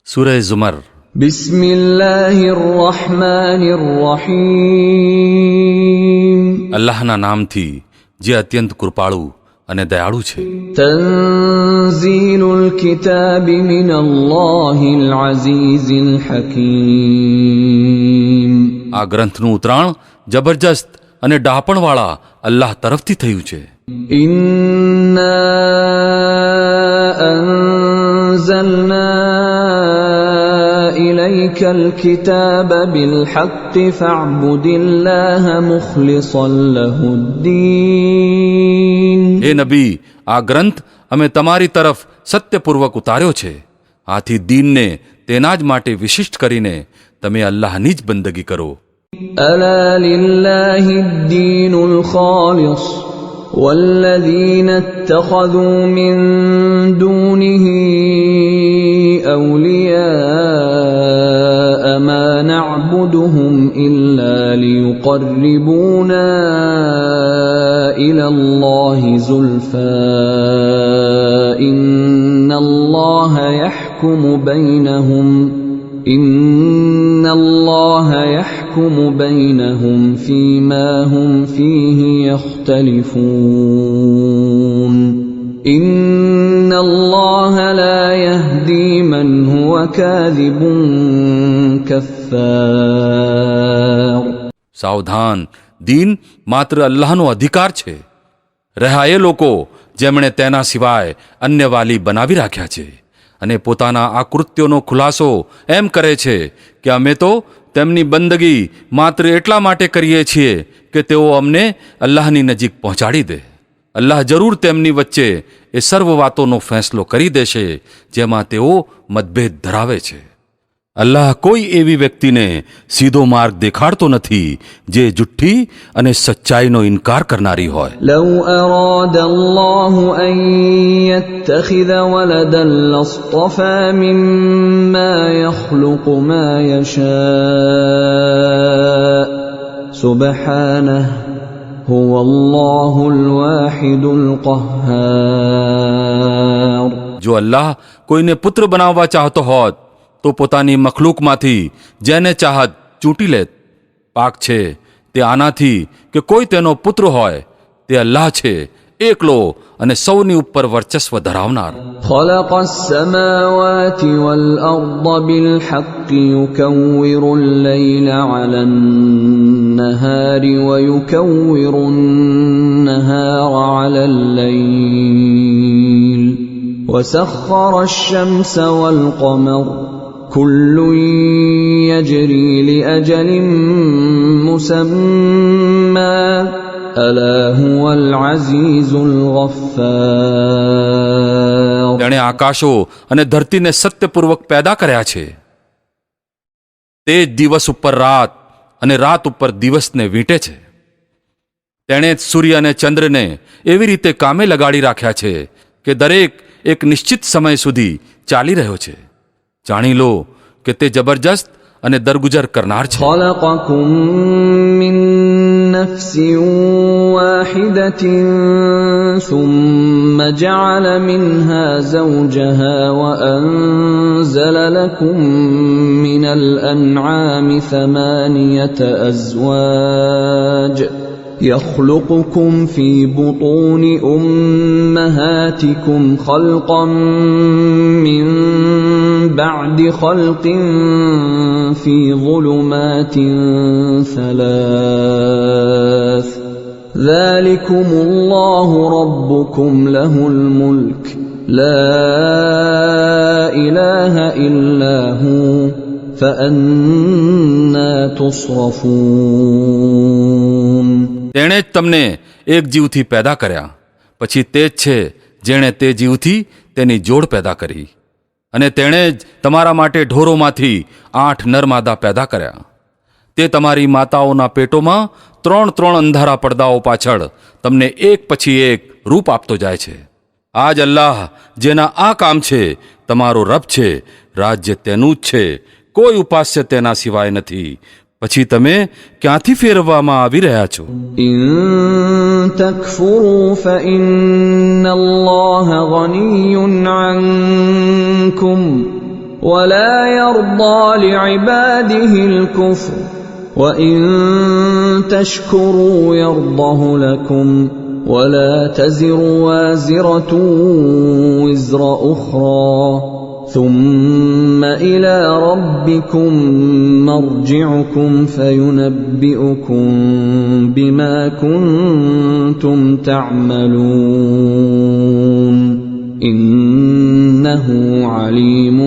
સૂરહ ઝુમર. બિસ્મિલ્લાહિર્રહમાનિર્રહીમ. અલ્લાહના નામથી જે અત્યંત કૃપાળુ અને દયાળુ છે. તંઝીલુલ કિતાબી મિનલ્લાહિલ અઝીઝિલ હકીમ. આ ગ્રંથનું ઉતરાણ જબરજસ્ત અને ડહાપણવાળા અલ્લાહ તરફથી થયું છે. ઇન્ના અંઝલના ઇલૈકલ કિતાબ બિલ હક્કી ફઅબ્દુલ્લાહ મુખ્લિસન લહુદ્દીન. હે નબી, આ ગ્રંથ અમે તમારી તરફ સત્યપૂર્વક ઉતાર્યો છે. આથી દીનને તેના જ માટે વિશિષ્ટ કરીને તમે અલ્લાહની જ બંદગી કરો. અલા લિલ્લાહિદ દીનુલ ખાલિસ વલ્લઝીન ઇત્તખઝૂ મિન દૂનિહી અવલિયા મા નઅબુદુહુમ ઇલ્લા લિયુકર્રિબૂના ઇલલ્લાહી ઝુલ્ફા ઇન્નલ્લાહ યહકુમુ બૈનહુમ ફીમા હુમ ફીહી યખ્તલિફૂન. ઇન્નલ્લાહ લા યહ્દી મન હુવા કાઝિબુન કફ્ફાર. સાવધાન, દીન માત્ર અલ્લાહનો અધિકાર છે. રહ્યા એ લોકો જેમણે તેના સિવાય અન્ય વાલી બનાવી રાખ્યા છે અને પોતાના આ કૃત્યોનો ખુલાસો એમ કરે છે કે અમે તો તેમની બંદગી માત્ર એટલા માટે કરીએ છીએ કે તેઓ અમને અલ્લાહની નજીક પહોંચાડી દે. અલ્લાહ જરૂર તેમની વચ્ચે એ સર્વ વાતોનો ફેંસલો કરી દેશે જેમાં તેઓ મતભેદ ધરાવે છે. અલ્લાહ કોઈ એવી વ્યક્તિને સીધો માર્ગ દેખાડતો નથી જે જુઠ્ઠી અને સચ્ચાઈનો ઇનકાર કરનારી હોય. લવ અરાદલ્લાહુ અન યત્તખિઝ વલદન લસ્તફા મિમ્મા યખ્લુકુ મા યશા. સુબ્હાનહ હુવલ્લાહુલ વાહિદુલ qahhar. જો અલ્લાહ કોઈને પુત્ર બનાવવા ચાહતો હોત તો પોતાની મખલૂકમાંથી જેને ચાહત ચૂંટી લેત. પાક છે તે આનાથી કે કોઈ તેનો પુત્ર હોય. તે અલ્લાહ છે, એકલો અને સૌની ઉપર વર્ચસ્વ ધરાવનાર. ખલકસ સમાવાતિ વલ અર્દ બિલ હક્કી યુકવ્વિરુલ લૈલા અલન નહારી વ યુકવ્વિરુન નહારા અલલ લૈલ وسخر الشمس والقمر كل يجري لأجل مسمى ألا هو العزيز الغفار. તેણે આકાશો અને ધરતીને સત્યપૂર્વક પેદા કર્યા છે. તે જ દિવસ ઉપર રાત અને રાત ઉપર દિવસને વીંટે છે. તેણે સૂર્ય અને ચંદ્રને એવી રીતે કામે લગાડી રાખ્યા છે કે દરેક એક નિશ્ચિત સમય સુધી ચાલી રહ્યો છે. જાણી લો કે તે જબરજસ્ત અને દરગુજર કરનાર છે. خلقكم من نفس واحدة ثم جعل منها زوجها وأنزل لكم من الأنعام 8 أزواج يخلقكم في بطون أمهاتكم خلقا من بعد خلق في ظلمات 3 ذلكم الله ربكم له الملك لا إله إلا هو فأنا تصرفون. તેણે જ તમને એક જીવથી પેદા કર્યા. પછી તે જ છે જેણે તે જીવથી તેની જોડ પેદા કરી. અને તેણે જ તમારા માટે ઢોરોમાંથી 8 નરમાદા પેદા કર્યા. તે તમારી માતાઓના પેટોમાં 3 અંધારા પડદાઓ પાછળ તમને એક પછી એક રૂપ આપતો જાય છે. આ જ અલ્લાહ જેના આ કામ છે તમારો રબ છે. રાજ્ય તેનું જ છે, કોઈ ઉપાસ્ય તેના સિવાય નથી. પછી તમે ક્યાંથી ફેરવવામાં આવી રહ્યા છો? ઇન તકફુરુ ફઇન્ન અલ્લાહ ગનિયુન અન્કુમ ولا يرضى لعباده الكفر وإن تشكروا يرضه لكم ولا تزر وازرة وزر أخرى ثم إلى ربكم مرجعكم فينبئكم بما كنتم تعملون إنه عليم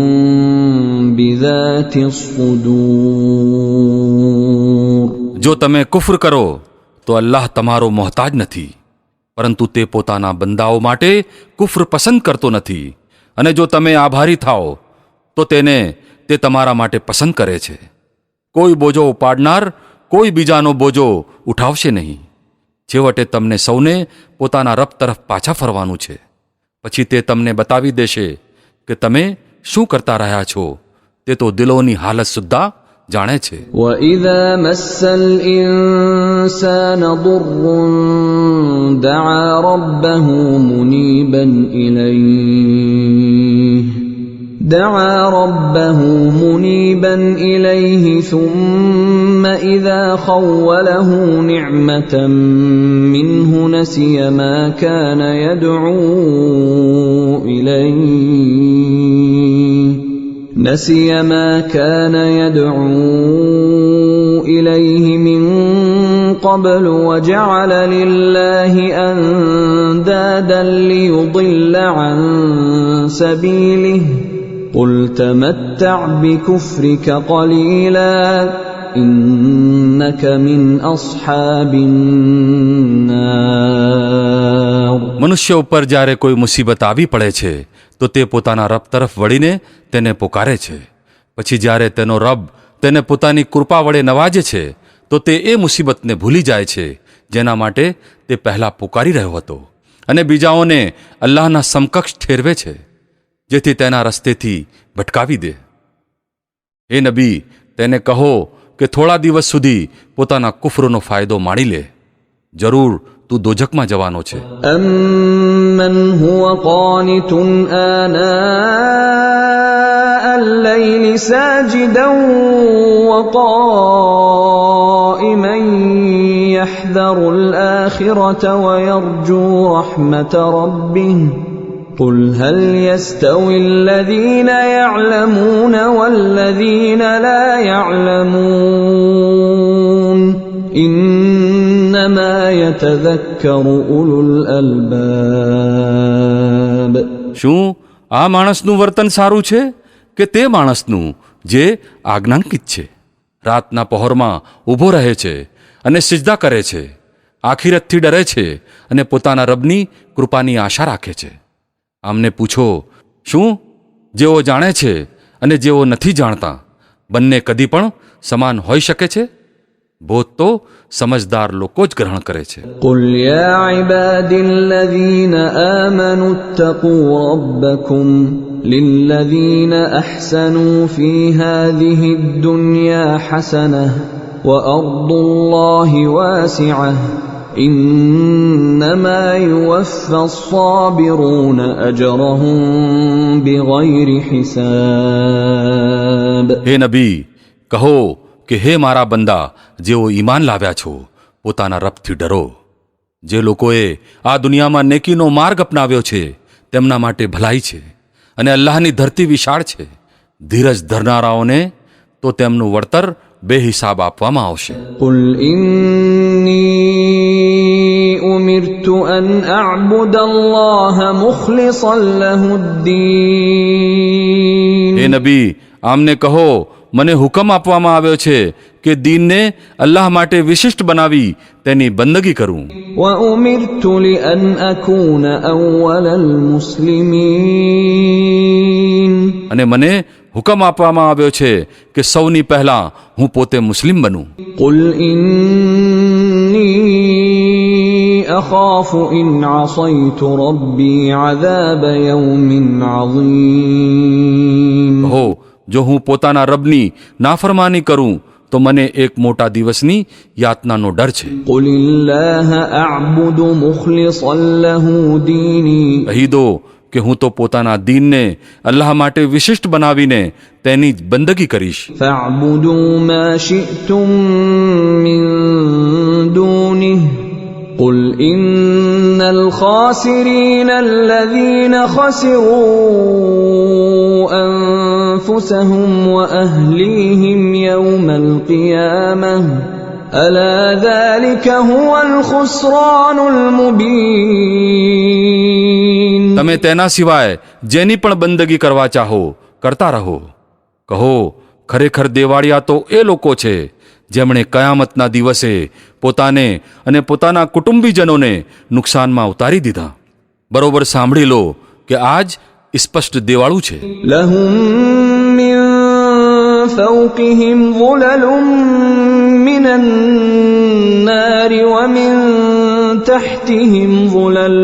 بذات الصدور. જો તમે કુફર કરો તો અલ્લાહ તમારો મોહતાજ નથી, પરંતુ તે પોતાના બંદાઓ માટે કુફર પસંદ કરતો નથી. અને જો તમે આભારી થાઓ તો તેને તે તમારા માટે પસંદ કરે છે. કોઈ બોજો ઉપાડનાર કોઈ બીજાનો બોજો ઉઠાવશે નહીં. છેવટે તમને સૌને પોતાના રબ તરફ પાછા ફરવાનું છે. પછી તે તમને બતાવી દેશે કે તમે શું કરતા રહ્યા છો. તે તો દિલોની હાલત સુદ્ધા જાણે છે. وَإِذَا مَسَّ الْإِنسَانَ ضُرٌّ دَعَا رَبَّهُ مُنِيبًا إِلَيْهِ ثُمَّ إِذَا خَوَّلَهُ نِعْمَةً مِّنْهُ نَسِيَ مَا كَانَ يدعو إليه من قبل وجعل لله أندادا ليضل عن سبيله قل تمتع بكفرك قليلا إنك من أصحاب النار. મનુષ્ય ઉપર જ્યારે કોઈ મુસીબત આવી પડે છે તો તે પોતાના રબ તરફ વળીને તેને પોકારે છે. પછી જ્યારે તેનો રબ તેને પોતાની કૃપા વડે નવાજે છે તો તે એ મુસીબતને ભૂલી જાય છે જેના માટે તે પહેલાં પોકારી રહ્યો હતો, અને બીજાઓને અલ્લાહના સમકક્ષ ઠેરવે છે જેથી તેના રસ્તેથી ભટકાવી દે. હે નબી, તેને કહો કે થોડા દિવસ સુધી પોતાના કુફરનો ફાયદો માણી લે. જરૂર તું દોજખમાં જવાનો છે. أَمَّنْ هُوَ قَانِتٌ آنَاءَ اللَّيْلِ سَاجِدًا وَقَائِمًا يَحْذَرُ الْآخِرَةَ وَيَرْجُو رَحْمَةَ رَبِّهِ قُلْ هَلْ يَسْتَوِي الَّذِينَ يَعْلَمُونَ وَالَّذِينَ لَا يَعْلَمُونَ إِنَّمَا يَتَذَكَّرُ أُولُو الْأَلْبَابِ. શું આ માણસનું વર્તન સારું છે કે તે માણસનું જે આજ્ઞાંકિત છે, રાતના પહોરમાં ઊભો રહે છે અને સિજદા કરે છે, આખિરતથી ડરે છે અને પોતાના રબની કૃપાની આશા રાખે છે? આમને પૂછો, શું જેઓ જાણે છે અને જેઓ નથી જાણતા બંને કદી પણ સમાન હોઈ શકે છે? બોધ તો સમજદાર લોકો જ ગ્રહણ કરે છે. قُلْ يَا عِبَادِي الَّذِينَ آمَنُوا اتَّقُوا رَبَّكُمْ لِلَّذِينَ أَحْسَنُوا فِي هَذِهِ الدُّنْيَا حَسَنَةٌ وَأَرْضُ اللَّهِ وَاسِعَةٌ إِنَّمَا يُوَفَّى الصَّابِرُونَ أَجْرَهُم بِغَيْرِ حِسَابٍ. હે નબી, કહો કે હે મારા બંદા જેઓ ઈમાન લાવ્યા છો, પોતાના રબથી ડરો. જે લોકોએ આ દુનિયામાં નેકીનો માર્ગ અપનાવ્યો છે તેમના માટે ભલાઈ છે, અને અલ્લાહની ધરતી વિશાળ છે. ધીરજ ધરનારાઓને તો તેમનું વળતર બેહિસાબ આપવામાં આવશે. قُلْ إِنِّي أُمِرْتُ أَنْ أَعْبُدَ اللَّهَ مُخْلِصًا لَهُ الدِّينَ. હે નબી, આમને કહો, મને હુકમ આપવામાં આવ્યો છે કે દીનને અલ્લાહ માટે વિશિષ્ટ બનાવી તેની બંદગી કરું. وَأُمِرْتُ لِأَنْ أَكُونَ أَوَّلَ الْمُسْلِمِينَ. અને મને હુકમ આપવામાં આવ્યો છે કે સૌની પહેલા હું પોતે મુસ્લિમ બનું. قُلْ إِنِّي أَخَافُ إِنْ عَصَيْتُ رَبِّي عَذَابَ يَوْمٍ عَظِيمٍ. હો, જો હું પોતાના રબની નાફરમાની કરું તો મને એક મોટા દિવસની યાતનાનો ડર છે. قُلِ اللَّهَ أَعْبُدُ مُخْلِصًا لَهُ دِينِي. કહી દો કે હું તો પોતાના દીનને અલ્લાહ માટે વિશિષ્ટ બનાવીને તેની જ બંદગી કરીશ. فاعبدوا ما شئتم من دونه قل إن الخاسرين الذين خسروا أنفسهم وأهليهم يوم القيامة ألا ذلك هو الخسران المبين. તમે તેના સિવાય જેની પણ બંદગી કરવા ચાહો કરતા રહો. કહો, ખરેખર દેવાળિયા તો એ લોકો છે જેમણે કયામતના દિવસે પોતાને અને પોતાના કુટુંબીજનોને નુકસાનમાં ઉતારી દીધા. બરોબર સાંભળી લો કે આજ સ્પષ્ટ દેવાળું છે. لهم من فوقهم ظلل من النار ومن تحتهم ظلل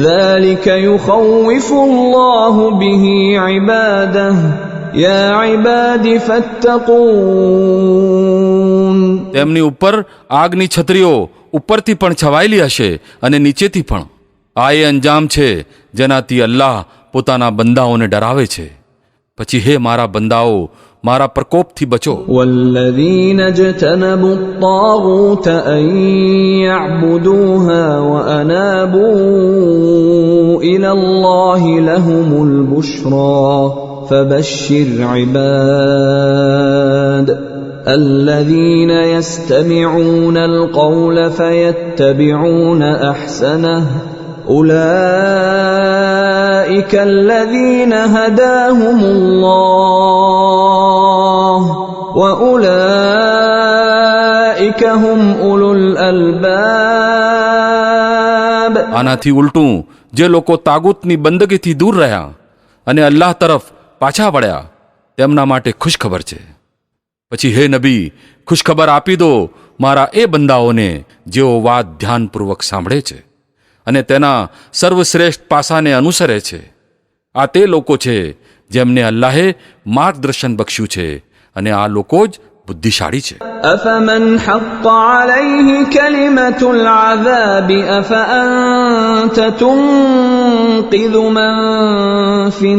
ذلك يخوف الله به عباده يا عباد فاتقون. તેમની ઉપર આગની છત્રીઓ ઉપરથી પણ છવાયેલી હશે અને નીચેથી પણ. આ એ અંજામ છે જેનાથી અલ્લાહ પોતાના બંદાઓને ડરાવે છે. પછી હે મારા બંદાઓ, મારા પ્રકોપથી બચો. والذين اجتنبوا الطاغوت أن يعبدوها وأنابوا إلى الله لهم البشرى فبشر عباد الذين يستمعون القول فيتبعون أحسنه أولئك الذين هداهم الله وأولئك هم أولو الألباب. આનાથી ઉલટું જે લોકો તાગુતની બંદગીથી દૂર રહ્યા અને અલ્લાહ તરફ પાછા વળ્યા તેમના માટે ખુશખબર છે. પછી હે નબી, ખુશખબર આપી દો મારા એ બંદાઓને જેઓ વાત ધ્યાનપૂર્વક સાંભળે છે અને તેના સર્વશ્રેષ્ઠ પાસાને અનુસરે છે. આ તે લોકો છે જેમને અલ્લાહે માર્ગદર્શન બખ્શ્યું છે અને આ લોકો જ બુદ્ધિશાળી છે. أفمن حق عليه كلمة العذاب أفأنت تنقذ من في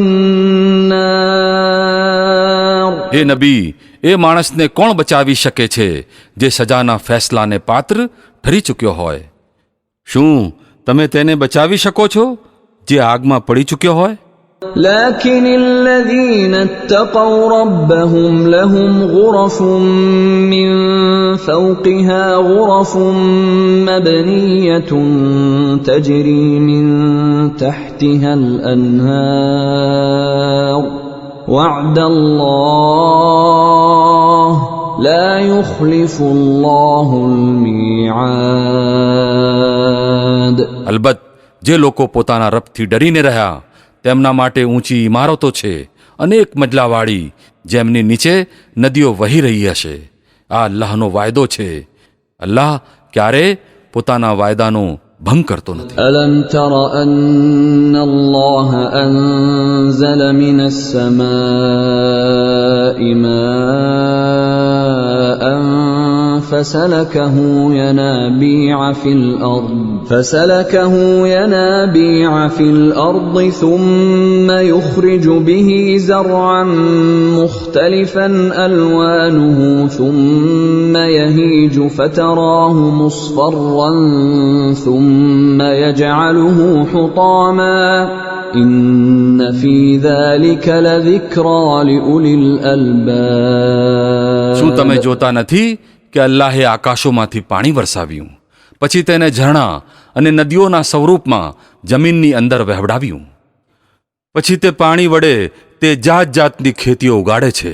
النار. હે નબી, એ માણસને કોણ બચાવી શકે છે જે સજાના ફેસલાને પાત્ર ઠરી ચૂક્યો હોય? શું તમે તેને બચાવી શકો છો જે આગમાં પડી ચૂક્યો હોય? لكن الذين اتقوا ربهم لهم غرف من فوقها غرف مبنية تجري من تحتها الأنهار وعد الله لا يخلف الله الميعاد. અલબત્ત જે લોકો પોતાના રબથી ડરીને રહ્યા તેમના માટે ઊંચી ઇમારતો છે, અનેક મજલાવાળી, જેમની નીચે નદીઓ વહી રહી હશે. આ અલ્લાહનો વાયદો છે. અલ્લાહ ક્યારે પોતાના વાયદાનો ભંગ કરતો નથી. ألم تر أن الله أنزل من السماء ماء فسلكه ينابيع في الأرض ثم يخرج به زرعا مختلفا ألوانه ثم يهيج فتراه مصفرا ثم يجعله حطاما إن في ذلك لذكرى لأولي الألباب. શું તમે જોતા નથી કે અલ્લાહે આકાશોમાંથી પાણી વરસાવ્યું, પછી તેને ઝરણા અને નદીઓના સ્વરૂપમાં જમીનની અંદર વહેવડાવ્યું, પછી તે પાણી વડે તે જાત જાતની ખેતીઓ ઉગાડે છે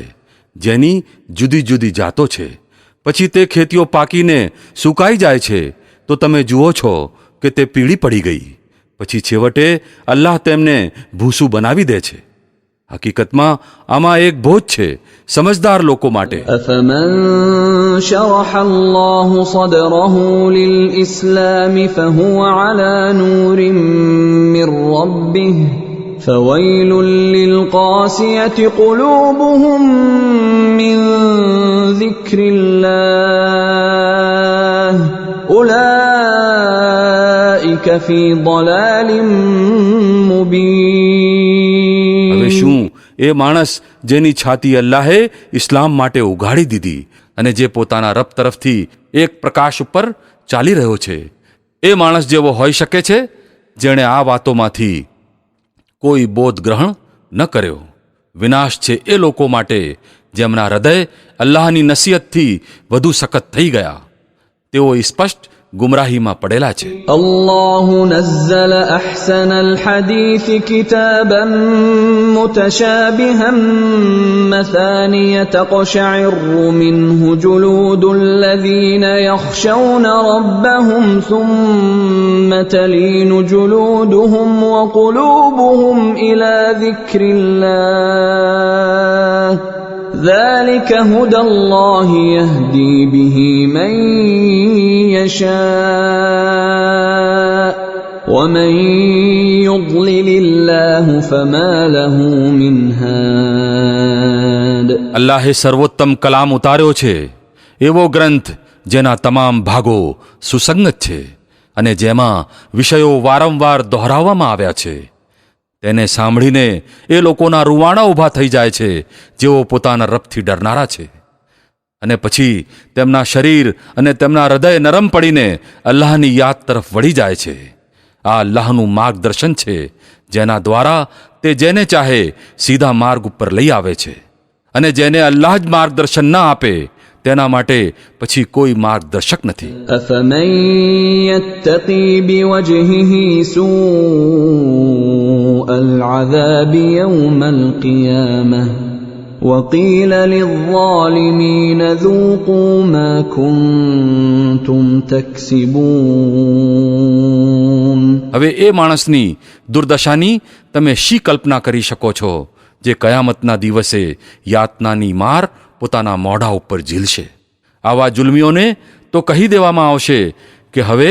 જેની જુદી જુદી જાતો છે. પછી તે ખેતીઓ પાકીને સુકાઈ જાય છે તો તમે જુઓ છો કે તે પીળી પડી ગઈ. પછી છેવટે અલ્લાહ તેમને ભૂસું બનાવી દે છે. હકીકતમાં આમાં એક બોધ છે સમજદાર લોકો માટે. أفمن شرح الله صدره للإسلام فهو على نور من ربه فويل للقاسية قلوبهم من ذكر الله أولئك في ضلال مبين. એ માણસ જેની છાતી અલ્લાહે ઇસ્લામ માટે ઉઘાડી દીધી અને જે પોતાના રબ તરફથી એક પ્રકાશ ઉપર ચાલી રહ્યો છે, એ માણસ જેવો હોઈ શકે છે જેણે આ વાતોમાંથી કોઈ બોધ ગ્રહણ ન કર્યો. વિનાશ છે એ લોકો માટે જેમના હૃદય અલ્લાહની નસીહતથી વધુ સખત થઈ ગયા. તેઓ સ્પષ્ટ ગુમરાહીમાં પડેલા છે. الله نزل أحسن الحديث كتابا متشابها مثانية تقشعر منه جلود الذين يخشون ربهم ثم تلين جلودهم وقلوبهم إلى ذكر الله ذلك هدى الله يهدي به من يشاء ومن يضلل الله فما له من هاد. અલ્લાહે સર્વોત્તમ કલામ ઉતાર્યો છે, એવો ગ્રંથ જેના તમામ ભાગો સુસંગત છે અને જેમાં વિષયો વારંવાર દોહરાવવામાં આવ્યા છે. તેને સાંભળીને એ લોકોના રૂવાણા ઊભા થઈ જાય છે જેઓ પોતાના રબથી ડરનારા છે, અને પછી તેમના શરીર અને તેમના હૃદય નરમ પડીને અલ્લાહની યાદ તરફ વળી જાય છે. આ અલ્લાહનું માર્ગદર્શન છે જેના દ્વારા તે જેને ચાહે સીધા માર્ગ ઉપર લઈ આવે છે, અને જેને અલ્લાહ જ માર્ગદર્શન ન આપે તેના માટે પછી કોઈ માર્ગદર્શક નથી. أفمن يتقي بوجهه سوء العذاب يوم القيامة وقيل للظالمين ذوقوا ما كنتم تكسبون. હવે એ માણસની દુર્દશાની તમે શી કલ્પના કરી શકો છો જે કયામતના દિવસે યાતનાની માર પોતાના મોઢા ઉપર ઝીલશે. આવા જુલ્મીઓને તો કહી દેવામાં આવશે કે હવે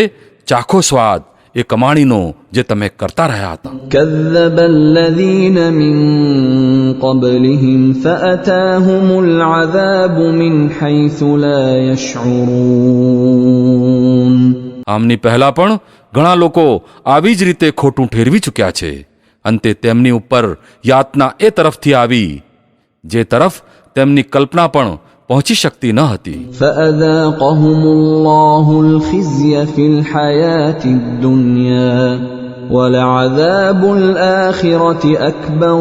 ચાખો સ્વાદ એ કમાણીનો જે તમે કરતા રહ્યા હતા. كذب الذين من قبلهم فأتاهم العذاب من حيث لا يشعرون. આમની પહેલા પણ ઘણા લોકો આવી જ રીતે ખોટું ઠેરવી ચૂક્યા છે. અંતે તેમની ઉપર યાતના એ તરફથી આવી જે તરફ તેમની કલ્પના પણ પહોંચી શકતી ન હતી. فأذاقهم الله الخزي في الحياة الدنيا ولعذاب الآخرة أكبر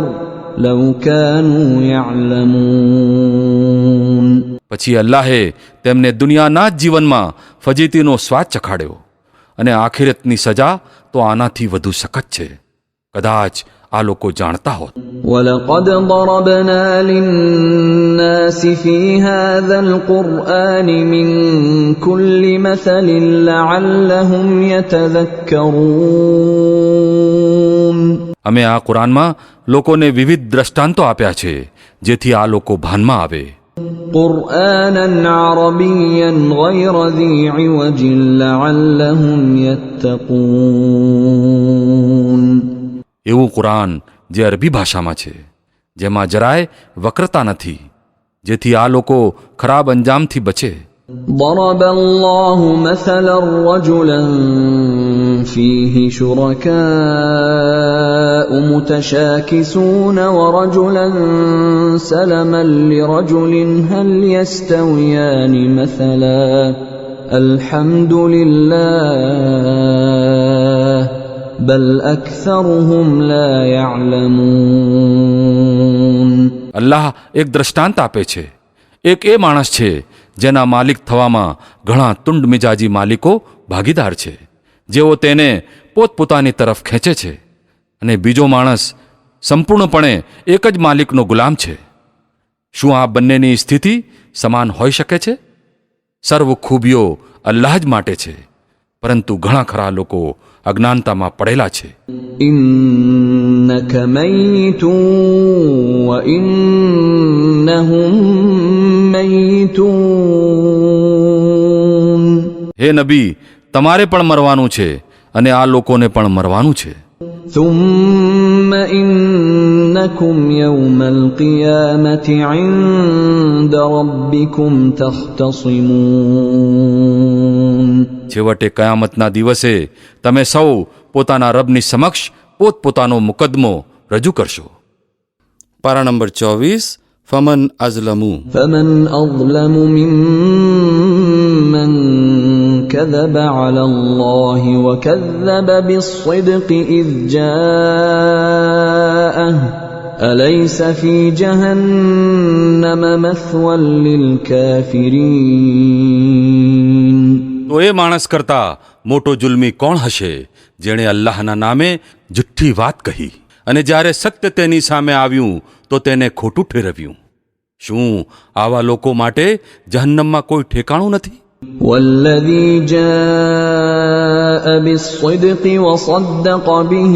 لو كانوا يعلمون. પછી અલ્લાહે તેમને દુનિયાના જ જીવનમાં ફજીતીનો સ્વાદ ચખાડ્યો, અને આખિરતની સજા તો આનાથી વધુ સખત છે, કદાચ આ લોકો જાણતા હોત. ولقد ضربنا للناس في هذا القرآن من كل مثل لعلهم يتذكرون. અમે આ કુરાનમાં લોકોને વિવિધ દ્રષ્ટાંતો આપ્યા છે જેથી આ લોકો ભાનમાં આવે. قرآنا عربيا غير ذي عوج لعلهم يتقون. એવું કુરાન જે અરબી ભાષામાં છે, જેમાં જરાય વક્રતા નથી, જેથી આ લોકો ખરાબ અંજામથી બચે. ضرب الله مثلا رجلا فيه شركاء متشاكسون ورجلا سلما لرجل هل يستويان مثلا الحمد لله بل أكثرهم لا يعلمون. અલ્લાહ એક દ્રષ્ટાંત આપે છે. એક એ માણસ છે જેના માલિક થવામાં ઘણા તુંડ મિજાજી માલિકો ભાગીદાર છે, જેઓ તેને પોતપોતાની તરફ ખેંચે છે, અને બીજો માણસ સંપૂર્ણપણે એક જ માલિકનો ગુલામ છે. શું આ બંનેની સ્થિતિ સમાન હોઈ શકે છે? સર્વ ખૂબીઓ અલ્લાહ જ માટે છે, પરંતુ ઘણા ખરા લોકો અજ્ઞાનતામાં પડેલા છે. إنك ميت وإنهم ميتون. હે નબી, તમારે પણ મરવાનું છે અને આ લોકોને પણ મરવાનું છે. ثم إنكم يوم القيامة عند ربكم تختصمون. છેવટે કયામતના દિવસે તમે સૌ પોતાના રબની સમક્ષ પોતપોતાનો મુકદ્દમો રજૂ કરશો. પારા નંબર 24 ફમન અઝલમુ فمن أظلم ممن كذب على الله وكذب بالصدق إذ جاءه أليس في جهنم مثوى للكافرين તો એ માણસ કરતા મોટો જુલ્મી કોણ હશે જેણે અલ્લાહના નામે જુઠ્ઠી વાત કહી અને જ્યારે સત્ય તેની સામે આવ્યું તો તેને ખોટું ઠેરવ્યું. શું આવા લોકો માટે જહન્નમમાં કોઈ ઠેકાણું નથી? والذي جاء بالصدق وصدق به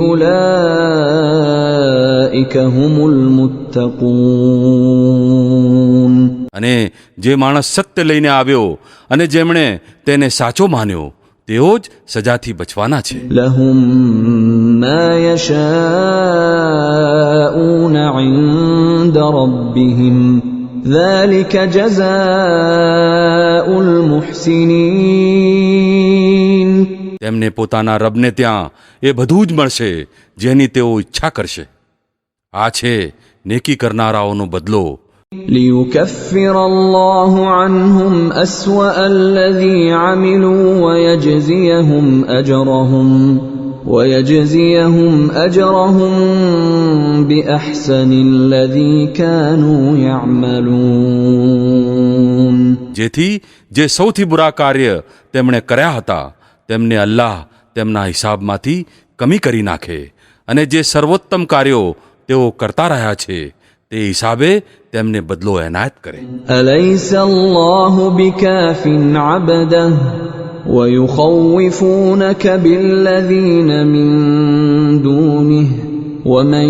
أولئك هم المتقون. અને જે માણસ સત્ય લઈને આવ્યો અને જેમણે તેને સાચો માન્યો તેઓ જ સજાથી બચવાના છે. لهم ما يشاءون عند ربهم ذلك جزاء المحسنين. તેમને પોતાના રબને ત્યાં એ બધું જ મળશે જેની તેઓ ઈચ્છા કરશે. આ છે નેકી કરનારાઓનો બદલો. ليكفر الله عنهم أسوأ الذي عملوا ويجزيهم أجرهم بأحسن الذي كانوا يعملون. જેથી જે સૌથી બુરા કાર્ય તેમણે કર્યા હતા તેમને અલ્લાહ તેમના હિસાબમાંથી કમી કરી નાખે અને જે સર્વોત્તમ કાર્યો તેઓ કરતા રહ્યા છે તે હિસાબે તેમને બદલો એનાયત કરે. أليس الله بكاف عبده ويخوفونك بالذين من دونه ومن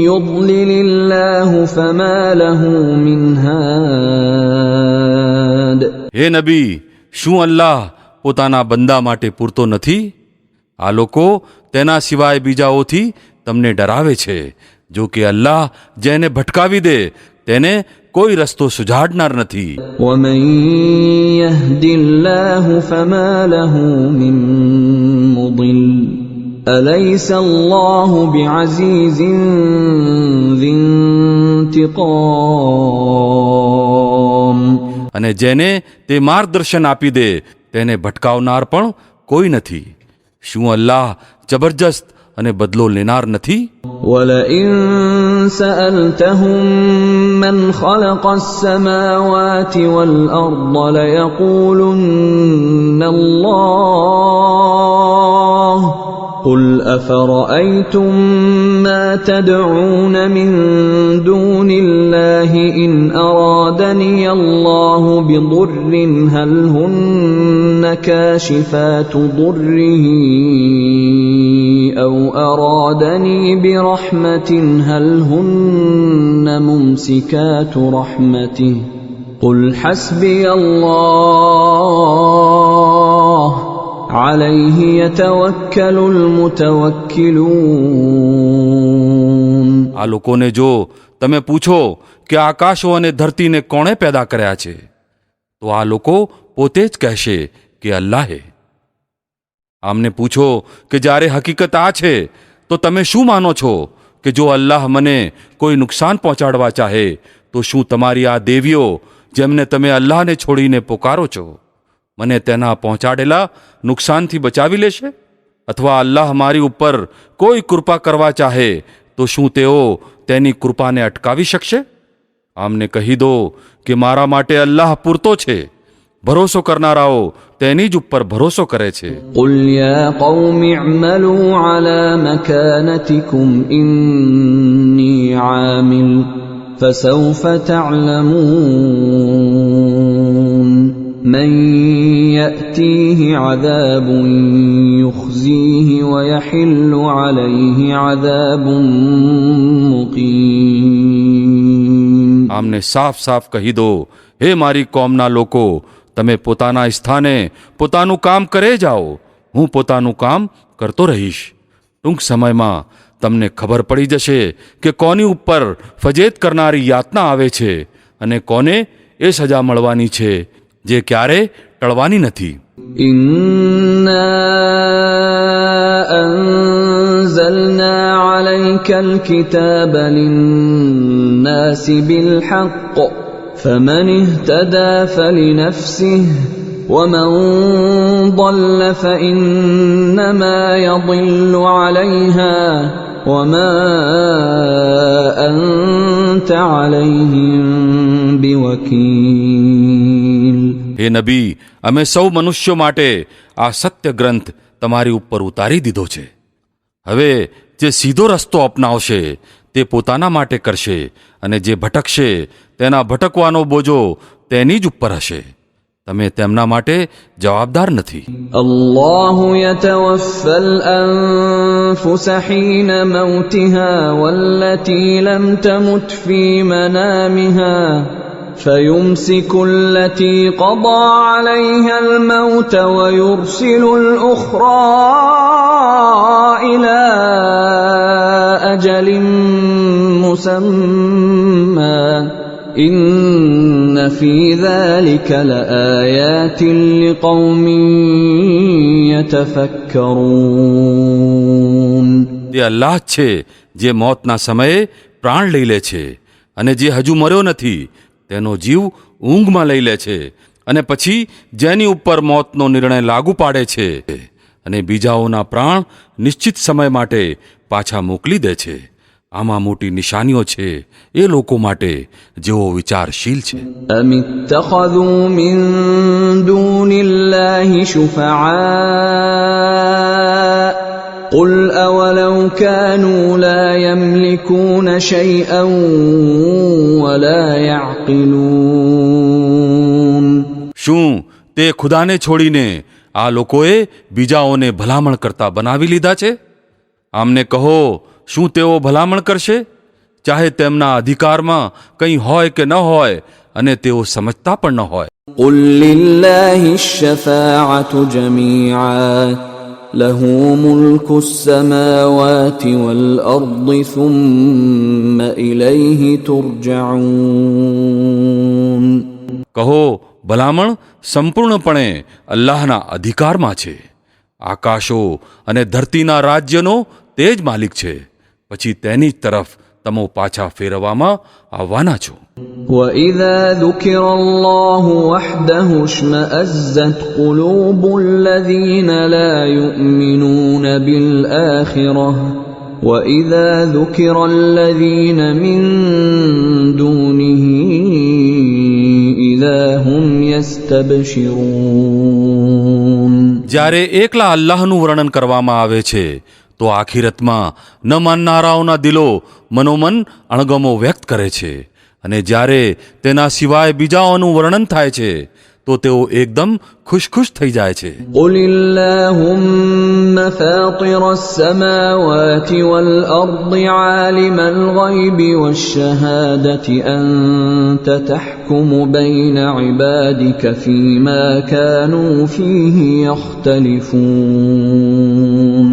يضلل الله فما له من هاد. હે નબી, શું અલ્લાહ પોતાના બંદા માટે પૂરતો નથી? આ લોકો તેના સિવાય બીજાઓથી તમને ડરાવે છે. જો કે અલ્લાહ જેને ભટકાવી દે તેને કોઈ રસ્તો સુજાડનાર નથી. ومن يهد الله فما له من مضل أليس الله بعزيز ذي انتقام. અને જેને તે માર્ગદર્શન આપી દે તેને ભટકાવનાર પણ કોઈ નથી. શું અલ્લાહ જબરજસ્ત અને બદલો લેનાર નથી? ولئن سألتهم من خلق السماوات والأرض ليقولن الله قل أفرأيتم ما تدعون من دون الله إن أرادني الله بضر هل هن كاشفات ضره أو أرادني برحمة هل هن ممسكات رحمته قل حسبي الله عليه يتوكل المتوكلون. આ લોકોને જો તમે પૂછો કે આકાશો અને ધરતીને કોણે પેદા કર્યા છે તો આ લોકો પોતે જ કહેશે કે અલ્લાહે. આમને પૂછો કે જ્યારે હકીકત આ છે તો તમે શું માનો છો કે જો અલ્લાહ મને કોઈ નુકસાન પહોંચાડવા ચાહે તો શું તમારી આ દેવીઓ જેમને તમે અલ્લાહને છોડીને પોકારો છો મને તેના પહોંચાડેલા નુકસાનથી બચાવી લેશે? અથવા અલ્લાહ મારી ઉપર કોઈ કૃપા કરવા ચાહે તો શું તેઓ તેની કૃપાને અટકાવી શકશે? આમને કહી દો કે મારા માટે અલ્લાહ પૂરતો છે. ભરોસો કરનારાઓ તેની જ ઉપર ભરોસો કરે છે. قل يا قوم اعملوا على مكانتكم إني عامل فسوف تعلمون من يأتيه عذاب يخزيه ويحل عليه عذاب مقيم. આમને સાફ સાફ કહી દો, હે મારી કોમના લોકો, તમે પોતાના સ્થાને પોતાનું કામ કરે જાઓ. હું પોતાનું કામ કરતો રહીશ. ટૂંક સમયમાં તમને ખબર પડી જશે કે કોની ઉપર ફજેત કરનારી યાતના આવે છે અને કોને એ સજા મળવાની છે જે ક્યારે ટળવાની નથી. إنا أنزلنا عليك الكتاب للناس بالحق فمن اهتدى فلنفسه ومن ضل فإنما يضل عليها وما أنت عليهم بوكيل. હે નબી, અમે સૌ મનુષ્યો માટે આ સત્ય ગ્રંથ તમારી ઉપર ઉતારી દીધો છે. હવે જે સીધો રસ્તો અપનાવશે તે પોતાના માટે કરશે, અને જે ભટકશે તેના ભટકવાનો બોજો તેની જ ઉપર હશે. તમે તેમના માટે જવાબદાર નથી. الله يتوفى الأنفس حين موتها والتي لم تمت في منامها فيمسك التي قضى عليها الموت ويرسل الأخرى إلى أجل مسمى إن في ذلك لآيات لقوم يتفكرون. તે અલ્લાહ જ છે જે મોતના સમયે પ્રાણ લઈ લે છે, અને જે હજુ મર્યો નથી તેનો જીવ ઊંઘમાં લઈ લે છે, અને પછી જેની ઉપર મોતનો નિર્ણય લાગુ પાડે છે, અને બીજાઓના પ્રાણ નિશ્ચિત સમય માટે પાછા મોકલી દે છે. આમાં મોટી નિશાનીઓ છે એ લોકો માટે જેઓ વિચારશીલ છે. أم اتخذوا من دون الله شفعاء قل أولو كانوا لا يملكون شيئا ولا يعقلون. શું તે ખુદાને છોડીને આ લોકોએ બીજાઓને ભલામણ કરતા બનાવી લીધા છે? આમને કહો, શું તેઓ ભલામણ કરશે? ચાહે તેમના અધિકારમાં કંઈ હોય કે ન હોય, અને તેઓ સમજતા પણ ન હોય. قل لله الشفاعة جميعا له ملك السماوات والأرض ثم إليه ترجعون. કહો, ભલામણ સંપૂર્ણપણે અલ્લાહના અધિકારમાં છે. આકાશો અને ધરતીના રાજ્યનો તે જ માલિક છે, પછી તેની જ તરફ તમો પાછા ફેરવવામાં આવવાના છો. وَإِذَا ذُكِرَ اللَّهُ وَحْدَهُ اشْمَأَزَّتْ قُلُوبُ الَّذِينَ لَا يُؤْمِنُونَ بِالْآخِرَةِ وَإِذَا ذُكِرَ الَّذِينَ مِن دُونِهِ إِذَا هُمْ يَسْتَبْشِرُونَ. જ્યારે એકલા અલ્લાહનું વર્ણન કરવામાં આવે છે તો આખિરતમાં ન માનનારાઓના દિલો મનોમન અણગમો વ્યક્ત કરે છે, અને જ્યારે તેના સિવાય બીજાઓનું વર્ણન થાય છે તો તેઓ એકદમ ખુશ થઈ જાય છે. قُلِ اللَّهُمَّ فَاطِرَ السَّمَاوَاتِ وَالْأَرْضِ عَالِمَ الْغَيْبِ وَالشَّهَادَةِ أَنْتَ تَحْكُمُ بَيْنَ عِبَادِكَ فِيمَا كَانُوا فِيهِ يَخْتَلِفُونَ.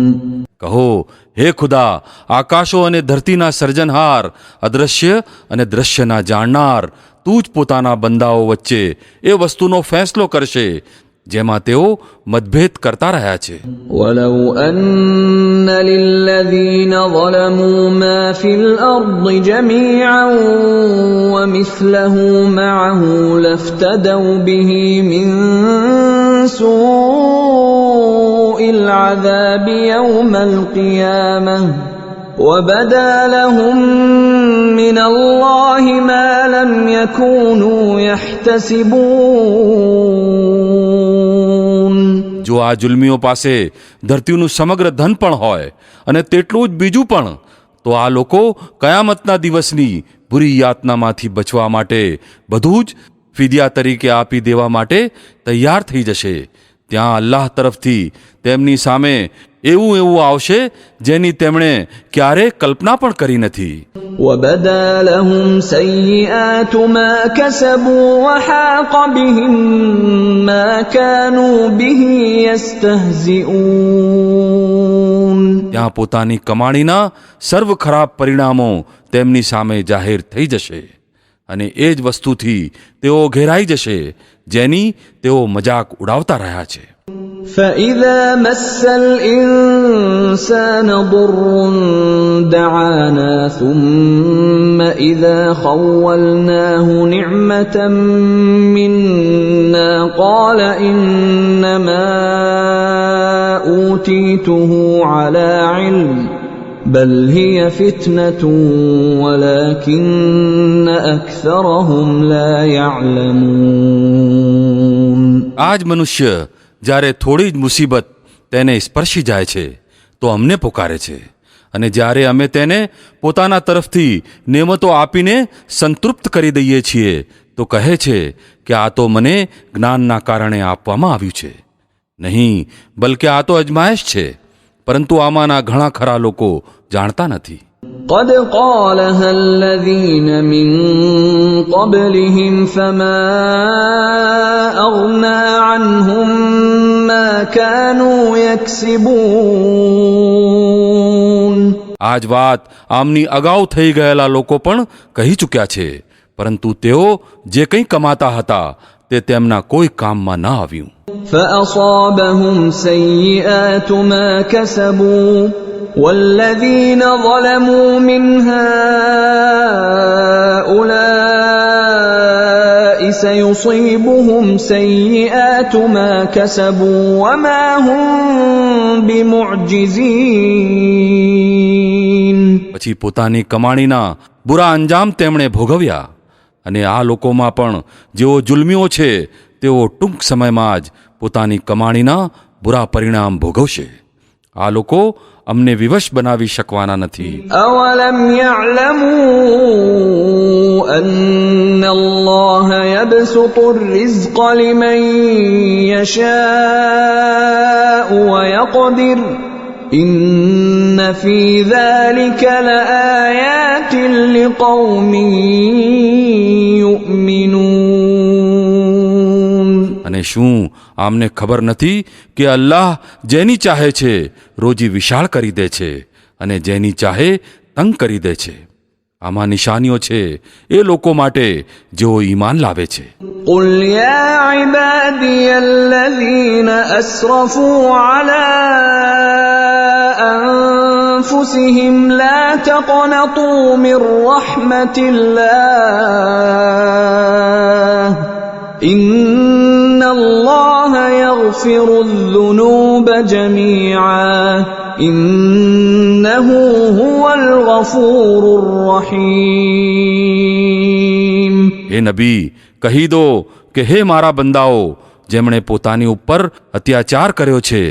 કહો, હે ખુદા, આકાશો અને ધરતીના સર્જનહાર, અદ્રશ્ય અને દ્રશ્યના જાણનાર, તું જ પોતાના બંદાઓ વચ્ચે એ વસ્તુનો ફેંસલો કરશે જેમાં તેઓ મતભેદ કરતા રહ્યા છે. وَلَوْ أَنَّ لِلَّذِينَ ظَلَمُوا مَا فِي الْأَرْضِ جَمِيعًا وَمِثْلَهُ مَعَهُ لَافْتَدَوْا بِهِ مِنْ سُوءِ الْعَذَابِ يَوْمَ الْقِيَامَةِ وَبَدَا لَهُم مِّنَ اللَّهِ مَا لَمْ يَكُونُوا يَحْتَسِبُونَ. જો આ જુલ્મીઓ પાસે ધરતીનું સમગ્ર ધન પણ હોય અને તેટલું જ બીજું પણ, તો આ લોકો કયામતના દિવસની બુરી યાતનામાંથી બચવા માટે બધું જ ફિદિયા તરીકે આપી દેવા માટે તૈયાર થઈ જશે. ત્યાં અલ્લાહ તરફથી તેમની સામે એવું આવશે જેની તેમણે ક્યારે કલ્પના પણ કરી નથી. وَبَدَا لَهُمْ سَيِّئَاتُ مَا كَسَبُوا وَحَاقَ بِهِم مَّا كَانُوا بِهِ يَسْتَهْزِئُونَ. ત્યાં પોતાની કમાણીના સર્વ ખરાબ પરિણામો તેમની સામે જાહેર થઈ જશે, અને એ જ વસ્તુથી તેઓ ઘેરાઈ જશે જેની તેઓ મજાક ઉડાવતા રહ્યા છે. فإذا مس الإنسان ضر دعانا ثم إذا خولناه نعمة منا قال إنما أوتيته على علم بل هي فتنة ولكن أكثرهم لا يعلمون. આજ મનુષ્ય જ્યારે થોડી જ મુસીબત તેને સ્પર્શી જાય છે તો અમને પુકારે છે, અને જ્યારે અમે તેને પોતાના તરફથી નેમતો આપીને સંતૃપ્ત કરી દઈએ છીએ તો કહે છે કે આ તો મને જ્ઞાનના કારણે આપવામાં આવ્યું છે. નહીં, બલકે આ તો અજમાયશ છે, પરંતુ આમાંના ઘણા ખરા લોકો જાણતા નથી. قد قالها الذين من قبلهم فما أغنى عنهم ما كانوا يكسبون. આજ વાત આમની અગાઉ થઈ ગયેલા લોકો પણ કહી ચૂક્યા છે, પરંતુ તેઓ જે કંઈ કમાતા હતા તે તેમના કોઈ કામમાં ન આવ્યું. فأصابهم سيئات ما كسبوا والذين ظلموا من هؤلاء سيصيبهم سيئات ما كسبوا وما هم بمعجزين. પછી પોતાની કમાણીના બુરા અંજામ તેમણે ભોગવ્યા, અને આ લોકોમાં પણ જેઓ જુલ્મીઓ છે તેઓ ટૂંક સમયમાં જ પોતાની કમાણીના બુરા પરિણામ ભોગવશે. આ લોકો અમને વિવશ બનાવી શકવાના નથી. أولم يعلموا أن الله يبسط الرزق لمن يشاء ويقدر إن في ذلك لآيات لقوم يؤمنون. અને શું આમને ખબર નથી કે અલ્લાહ જેની ચાહે છે રોજી વિશાળ કરી દે છે અને જેની ચાહે તંગ કરી દે છે. આમાં નિશાનીઓ છે એ લોકો માટે જેઓ ઈમાન લાવે છે. قل يا عبادي الذين أسرفوا على أنفسهم لا تقنطوا من رحمة الله إن الله يغفر الذنوب جميعا إنه هو الغفور الرحيم. હે નબી, કહી દો કે હે મારા બંદાઓ જેમણે પોતાની ઉપર અત્યાચાર કર્યો છે,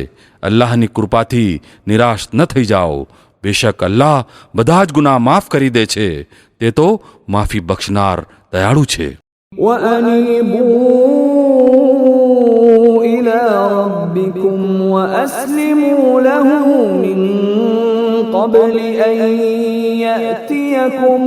અલ્લાહની કૃપાથી નિરાશ ન થઈ જાઓ. બેશક અલ્લાહ બધા જ ગુનાહ માફ કરી દે છે, તે તો માફી બક્ષનાર દયાળુ છે. وأنيبوا إلى ربكم وأسلموا له من قبل أن يأتيكم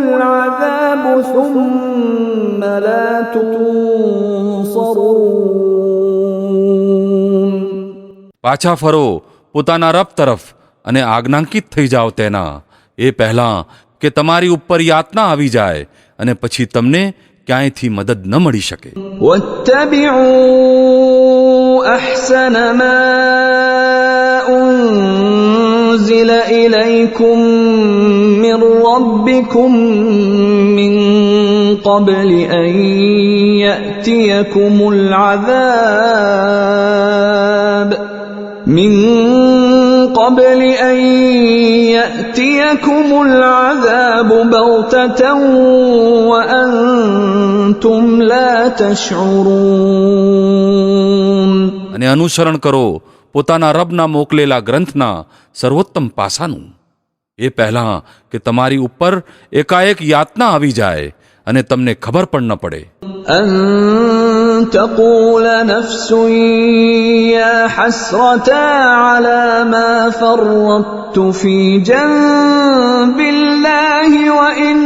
العذاب ثم لا تنصرون. પાછા ફરો પોતાના રબ તરફ અને આજ્ઞાંકિત થઈ જાઓ તેના, એ પહેલાં કે તમારી ઉપર યાતના આવી જાય અને પછી તમને ક્યાંયથી મદદ ન મળી શકે. واتبعوا أحسن ما أنزل إليكم من ربكم من قبل أن يأتيكم العذاب بغتة وأنتم لا تشعرون. અને અનુસરણ કરો પોતાના રબના મોકલેલા ગ્રંથના સર્વોત્તમ પાસાનું, એ પહેલાં કે તમારી ઉપર એકાએક યાતના આવી જાય અને તમને ખબર પણ ન પડે. أن تقول نفس يا حسرتا على ما فرطت في جنب الله وإن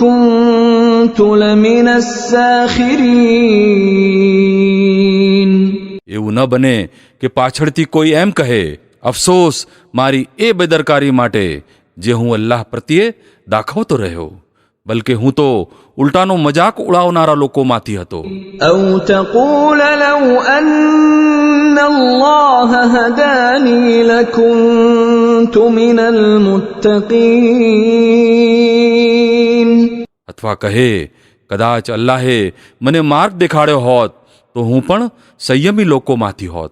كنت لمن الساخرين. એવું ન બને કે પાછળથી કોઈ એમ કહે, અફસોસ મારી એ બેદરકારી માટે જે હું અલ્લાહ પ્રત્યે દાખવતો રહ્યો, બલકે હું તો ઉલટાનો મજાક ઉડાવનારા લોકોમાંથી હતો. أو تقول لو أن الله هداني لكنت من المتقين. અથવા કહે, કદાચ અલ્લાહે મને માર્ગ દેખાડ્યો હોત તો હું પણ સંયમી લોકોમાંથી હોત.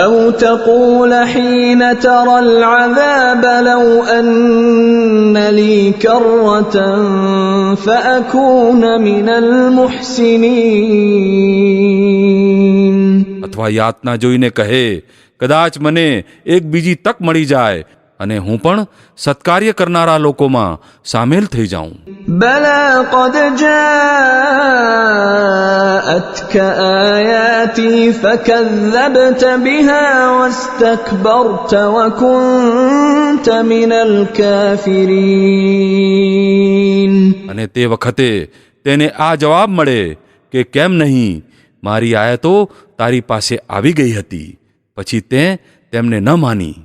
أو تقول حين ترى العذاب لو أن لي كرة فأكون من المحسنين. અથવા યાતના જોઈને કહે, કદાચ મને એક બીજી તક મળી જાય અને હું પણ સત્કાર્ય કરનારા લોકોમાં સામેલ થઈ જાઉં. بلى قد جاءتك آياتي فكذبت بها واستكبرت وكنت من الكافرين. અને તે વખતે તેને આ જવાબ મળે કે કેમ નહીં, મારી આયતો તારી પાસે આવી ગઈ હતી, પછી તે તેમને ન માની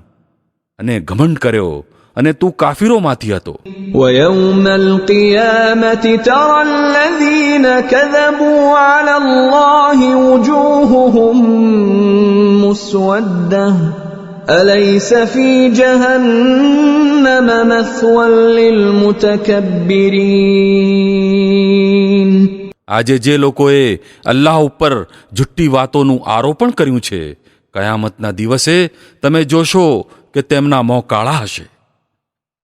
અને ઘમંડ કર્યો અને તું કાફીરોમાંથી હતો. ويوم القيامة ترى الذين كذبوا على الله وجوههم مسودة أليس في جهنم مثوى للمتكبرين. આજે જે લોકોએ અલ્લાહ ઉપર જુઠ્ઠી વાતોનું આરોપણ કર્યું છે, કયામતના દિવસે તમે જોશો કે તેમના મોં કાળા હશે.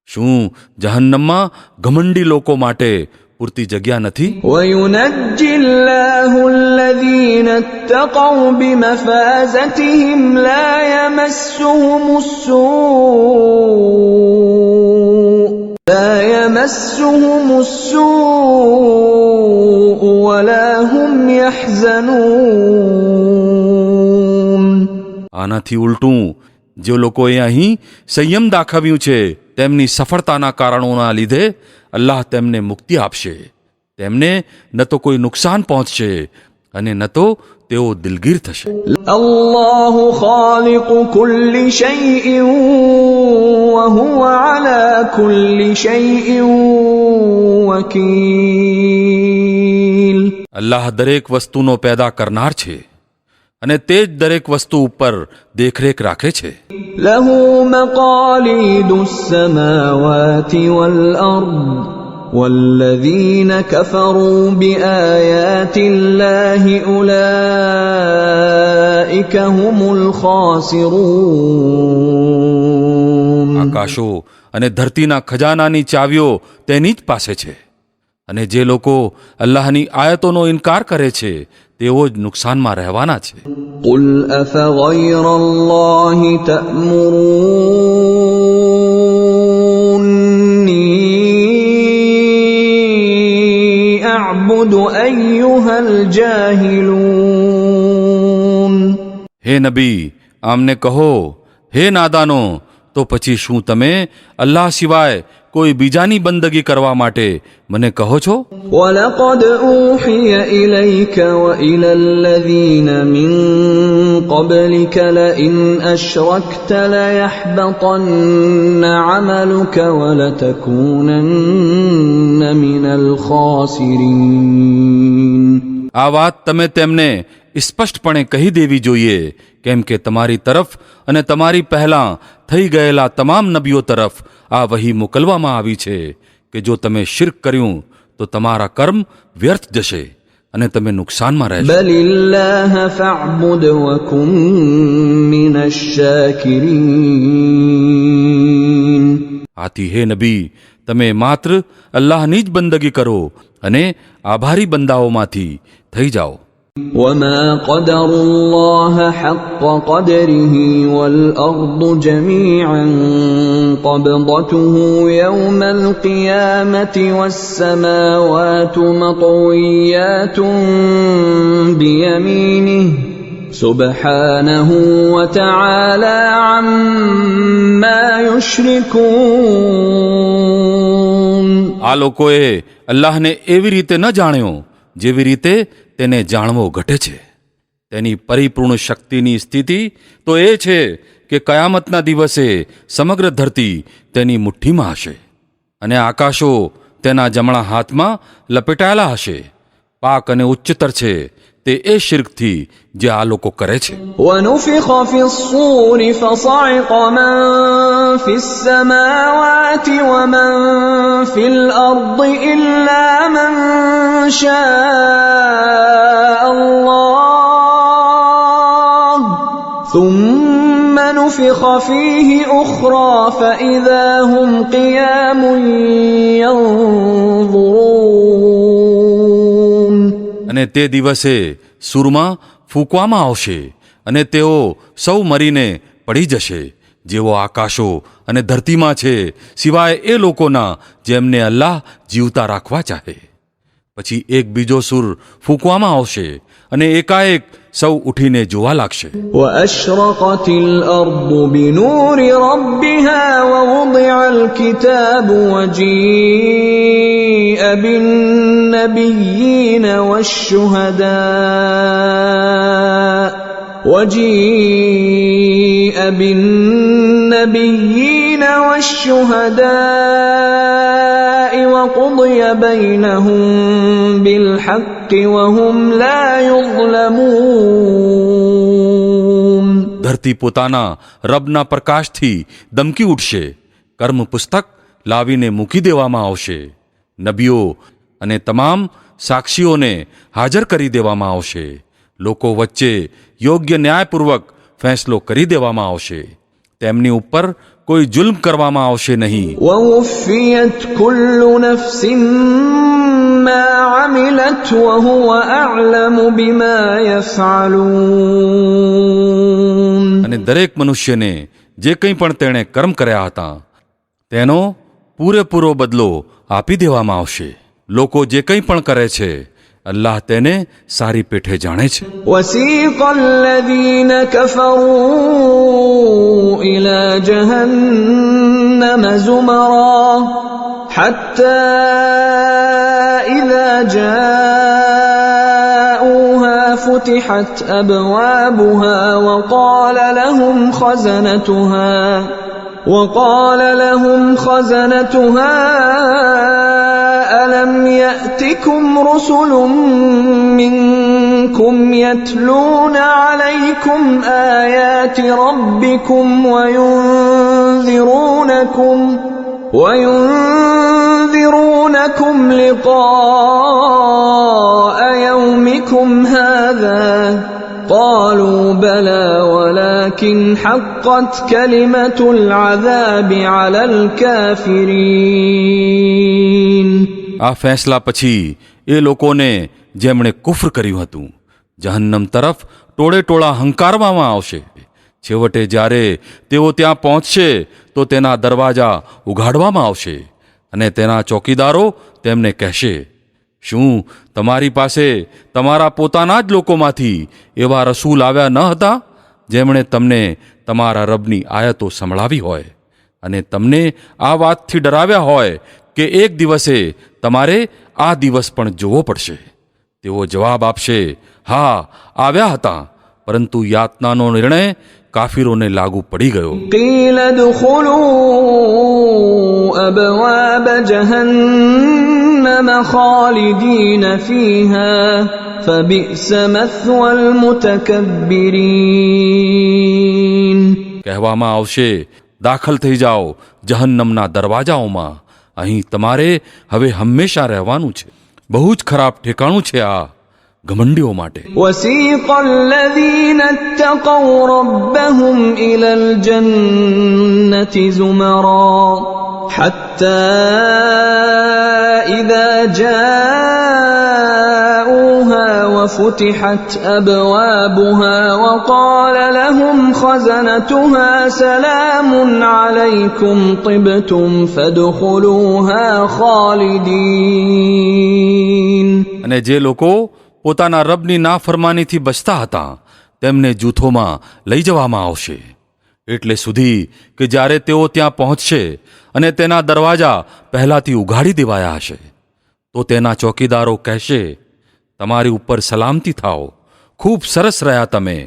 શું જહન્નમમાં ઘમંડી લોકો માટે પૂરતી જગ્યા નથી? وينجي الله الذين اتقوا بمفازتهم لا يمسهم السوء ولا هم يحزنون. આનાથી ઉલટું જે લોકોએ અહીં સંયમ દાખવ્યું છે, તેમની સફળતાના કારણોના લીધે અલ્લાહ તેમને મુક્તિ આપશે. તેમને ન તો કોઈ નુકસાન પહોંચશે અને ન તો તેઓ દિલગીર થશે. الله خالق كل شيء وهو على كل شيء وكيل. અલ્લાહ દરેક વસ્તુનો પેદા કરનાર છે અને તે જ દરેક વસ્તુ ઉપર દેખરેખ રાખે છે. له مقاليد السماوات والأرض والذين كفروا بآيات الله أولئك هم الخاسرون. આકાશો અને ધરતીના ખજાનાની ચાવીઓ તેની જ પાસે છે, અને જે લોકો અલ્લાહની આયતોનો ઇનકાર કરે છે તેઓ જ નુકસાનમાં રહેવાના છે. قل أفغير الله تأمروني أعبد أيها الجاهلون. હે નબી, આમને કહો, હે નાદાનો, તો પછી શું તમે અલ્લાહ સિવાય કોઈ બીજાની બંદગી કરવા માટે મને કહો છો? ولقد أوحي إليك وإلى الذين من قبلك لئن أشركت ليحبطن عملك ولتكونن من الخاسرين. આ વાત તમે તેમને સ્પષ્ટપણે કહી દેવી જોઈએ, કેમ કે તમારી તરફ અને તમારી પહેલાં થઈ ગયેલા તમામ નબીઓ તરફ આ વહી મોકલવામાં આવી છે કે જો તમે શિર્ક કર્યું તો તમારા કર્મ વ્યર્થ જશે અને તમે નુકસાનમાં રહેશો. بل الله فاعبد وكن من الشاكرين. આથી હે નબી, તમે માત્ર અલ્લાહની જ બંદગી કરો અને આભારી બંદાઓમાંથી થઈ જાઓ. وما قدر الله حق قدره والأرض جميعا قبضته يوم القيامة والسماوات مطويات بيمينه سبحانه وتعالى عما يشركون. આ લોકોએ અલ્લાહને એવી રીતે ન જાણ્યો જેવી રીતે તેને જાણવો ઘટે છે. તેની પરિપૂર્ણ શક્તિની સ્થિતિ તો એ છે કે કયામતના દિવસે સમગ્ર ધરતી તેની મુઠ્ઠીમાં હશે અને આકાશો તેના જમણા હાથમાં લપેટાયેલા હશે. પાક અને ઉચ્ચતર છે તે એ શિર્કથી જે આ લોકો કરે છે. ونفخ في الصور فصعق من في السماوات ومن في الأرض إلا من شاء الله ثم نفخ فيه أخرى فإذا هم قيام ينظرون. અને તે દિવસે સૂરમાં ફૂંકવામાં આવશે અને તેઓ સૌ મરીને પડી જશે જેઓ આકાશો અને ધરતીમાં છે, સિવાય એ લોકોના જેમને અલ્લાહ જીવતા રાખવા ચાહે. પછી એક બીજો સૂર ફૂંકવામાં આવશે અને એકાએક સૌ ઉઠીને જોવા લાગશે. وأشرقت الأرض بنور ربها ووضع الكتاب وجيء بالنبيين والشهداء وقضي بينهم بالحق وهم لا يظلمون. ધરતી પોતાના રબના પ્રકાશથી દમકી ઉઠશે. કર્મ પુસ્તક લાવીને મૂકી દેવામાં આવશે. નબીઓ અને તમામ સાક્ષીઓને હાજર કરી દેવામાં આવશે. લોકો વચ્ચે યોગ્ય ન્યાયપૂર્વક ફેંસલો કરી દેવામાં આવશે. તેમની ઉપર કોઈ જુલ્મ કરવામાં આવશે નહીં. ووفيت كل نفس ما عملت وهو أعلم بما يفعلون. અને દરેક મનુષ્યને જે કંઈ પણ તેણે કર્મ કર્યા હતા તેનો પૂરેપૂરો બદલો આપી દેવામાં આવશે. લોકો જે કંઈ પણ કરે છે અલ્લાહ તેને સારી પેઠે જાણે છે. وسيق الذين كفروا إلى جهنم زمرا حتى إذا جاءوها فتحت أبوابها وقال لهم خزنتها ألم يأتكم رسل منكم يتلون عليكم آيات ربكم وينذرونكم لقاء يومكم هذا قالوا بلى ولكن حقت كلمة العذاب على الكافرين. આ ફેંસલા પછી એ લોકોને જેમણે કુફર કર્યું હતું જહન્નમ તરફ ટોળે ટોળા હંકારવામાં આવશે. છેવટે જ્યારે તેઓ ત્યાં પહોંચશે તો તેના દરવાજા ઉઘાડવામાં આવશે અને તેના ચોકીદારો તેમને કહેશે, શું તમારી પાસે તમારા પોતાના જ લોકોમાંથી એવા રસૂલ આવ્યા ન હતા જેમણે તમને તમારા રબની આયતો સંભળાવી હોય અને તમને આ વાતથી ડરાવ્યા હોય કે એક દિવસે તમારે આ દિવસ પણ જોવો પડશે? તેઓ જવાબ આપશે, હા, આવ્યા હતા, પરંતુ યાતનાનો નિર્ણય કાફીરોને લાગુ પડી ગયો. قيل ادخلوا أبواب جهنم خالدين فيها فبئس مثوى المتكبرين. કહેવામાં આવશે, દાખલ થઈ જાઓ જહન્નમના દરવાજાઓમાં, અહીં તમારે હવે હંમેશા રહેવાનું છે. બહુ જ ખરાબ ઠેકાણું છે આ ઘમંડીઓ માટે. وسيق الذين اتقوا ربهم إلى الجنة زمرا حتى إذا جاءوها وفتحت أبوابها وقال لهم خزنتها سلام عليكم طبتم فادخلوها خالدين. અને જે લોકો પોતાના રબની નાફરમાનીથી બચતા હતા તેમને જૂથોમાં લઈ જવામાં આવશે, એટલે સુધી કે જ્યારે તેઓ ત્યાં પહોંચશે અને તેના દરવાજા પહેલાથી ઉઘાડી દેવાયા હશે તો તેના ચોકીદારો કહેશે, તમારી ઉપર સલામતી થાઓ, ખૂબ સરસ રહ્યા તમે,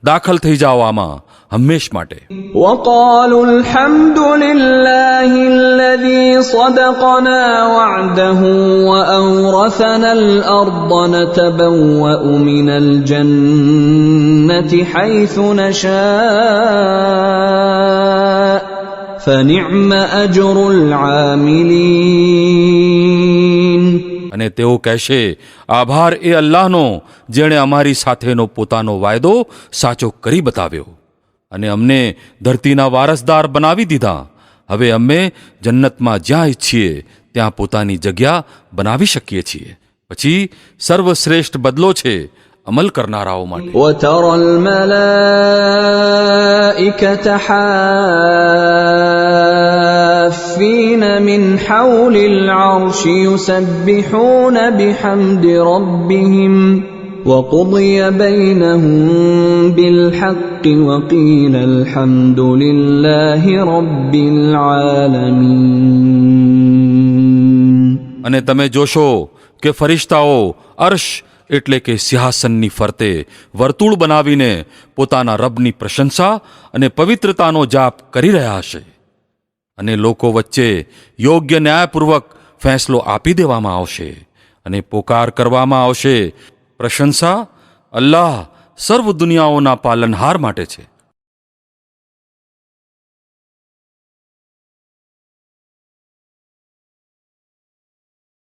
દાખલ થઈ જાઓ આમાં, હંમેશ માટે. وقالوا الحمد لله الذي صدقنا وعده وأورثنا الأرض نتبوأ من الجنة حيث نشاء فنعم أجر العاملين. અને તેઓ કહેશે, આભાર એ અલ્લાહનો જેણે અમારી સાથેનો પોતાનો વાયદો સાચો કરી બતાવ્યો અને અમને ધરતીના વારસદાર બનાવી દીધા. હવે અમે જન્નતમાં જ્યાં ઈચ્છીએ ત્યાં પોતાની જગ્યા બનાવી શકીએ છીએ. પછી સર્વશ્રેષ્ઠ બદલો છે અમલ કરનારાઓ માટે. وترى الملائكة حافين من حول العرش يسبحون بحمد ربهم وقضي بينهم بالحق وقيل الحمد لله رب العالمين. અને તમે જોશો કે ફરિશ્તાઓ અર્શ એટલે કે સિંહાસનની ફરતે વર્તુળ બનાવીને પોતાના રબની પ્રશંસા અને પવિત્રતાનો જાપ કરી રહ્યા હશે અને લોકો વચ્ચે યોગ્ય ન્યાયપૂર્વક ફેંસલો આપી દેવામાં આવશે અને પોકાર કરવામાં આવશે, પ્રશંસા અલ્લાહ સર્વ દુનિયાઓના પાલનહાર માટે છે.